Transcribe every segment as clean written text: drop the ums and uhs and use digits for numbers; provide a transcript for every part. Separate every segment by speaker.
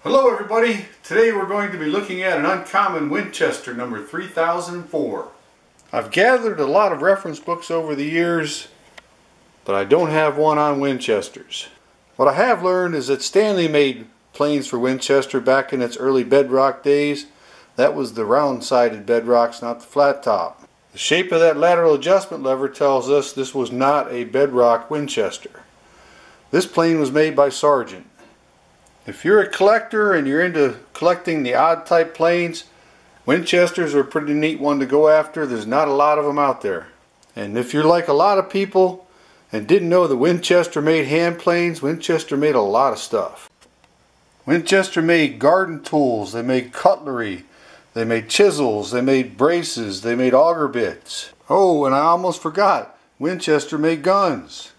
Speaker 1: Hello everybody, today we're going to be looking at an uncommon Winchester number 3004. I've gathered a lot of reference books over the years, but I don't have one on Winchesters. What I have learned is that Stanley made planes for Winchester back in its early bedrock days. That was the round-sided bedrocks, not the flat top. The shape of that lateral adjustment lever tells us this was not a bedrock Winchester. This plane was made by Sargent. If you're a collector and you're into collecting the odd type planes, Winchesters are a pretty neat one to go after. There's not a lot of them out there. And if you're like a lot of people and didn't know that Winchester made hand planes, Winchester made a lot of stuff. Winchester made garden tools, they made cutlery, they made chisels, they made braces, they made auger bits. Oh, and I almost forgot, Winchester made guns.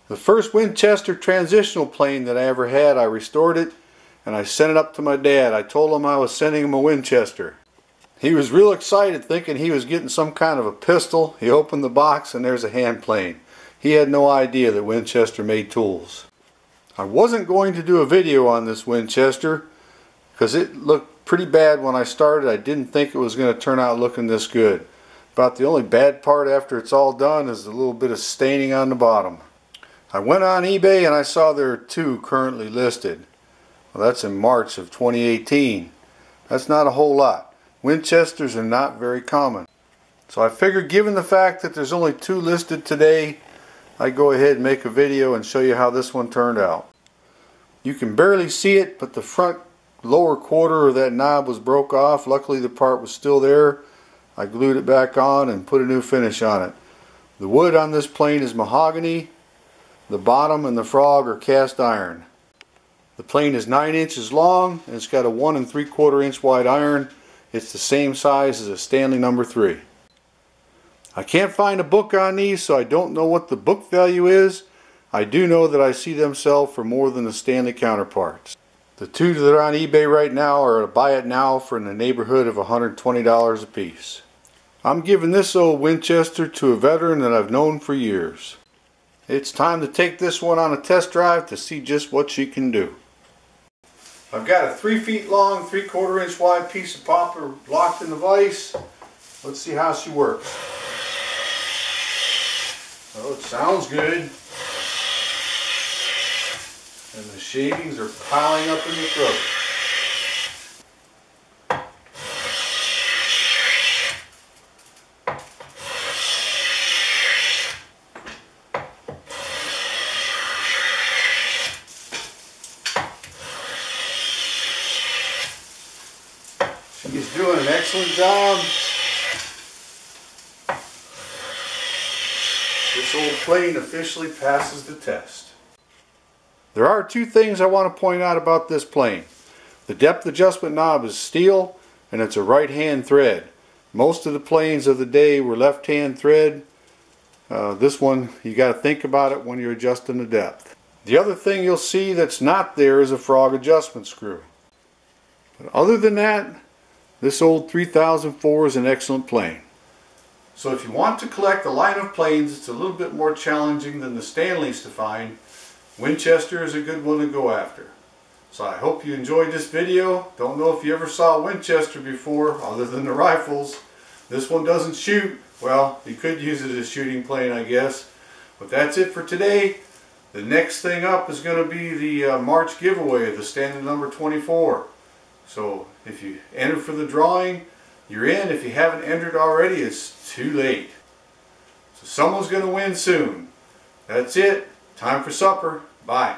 Speaker 1: The first Winchester transitional plane that I ever had, I restored it and I sent it up to my dad. I told him I was sending him a Winchester. He was real excited, thinking he was getting some kind of a pistol. He opened the box and there's a hand plane. He had no idea that Winchester made tools. I wasn't going to do a video on this Winchester because it looked pretty bad when I started. I didn't think it was going to turn out looking this good. About the only bad part after it's all done is a little bit of staining on the bottom. I went on eBay and I saw there are two currently listed. Well, that's in March of 2018. That's not a whole lot. Winchesters are not very common. So I figured, given the fact that there's only two listed today, I'd go ahead and make a video and show you how this one turned out. You can barely see it, but the front lower quarter of that knob was broke off. Luckily the part was still there. I glued it back on and put a new finish on it. The wood on this plane is mahogany. The bottom and the frog are cast iron. The plane is 9 inches long and it's got a 1 3/4 inch wide iron. It's the same size as a Stanley No. 3. I can't find a book on these, so I don't know what the book value is. I do know that I see them sell for more than the Stanley counterparts. The two that are on eBay right now are to buy it now for in the neighborhood of $120 a piece. I'm giving this old Winchester to a veteran that I've known for years. It's time to take this one on a test drive to see just what she can do. I've got a 3 feet long, 3/4 inch wide piece of popper locked in the vise. Let's see how she works. Oh, it sounds good. And the shavings are piling up in the throat. She's doing an excellent job. This old plane officially passes the test. There are two things I want to point out about this plane. The depth adjustment knob is steel and it's a right hand thread. Most of the planes of the day were left hand thread. This one, you got to think about it when you're adjusting the depth. The other thing you'll see that's not there is a frog adjustment screw. But other than that, this old 3004 is an excellent plane. So if you want to collect a line of planes that's a little bit more challenging than the Stanleys to find, Winchester is a good one to go after. So I hope you enjoyed this video. Don't know if you ever saw a Winchester before other than the rifles. This one doesn't shoot. Well, you could use it as a shooting plane, I guess. But that's it for today. The next thing up is going to be the March giveaway of the Stanley No. 24. So if you enter for the drawing, you're in. If you haven't entered already, it's too late. So someone's going to win soon. That's it. Time for supper. Bye.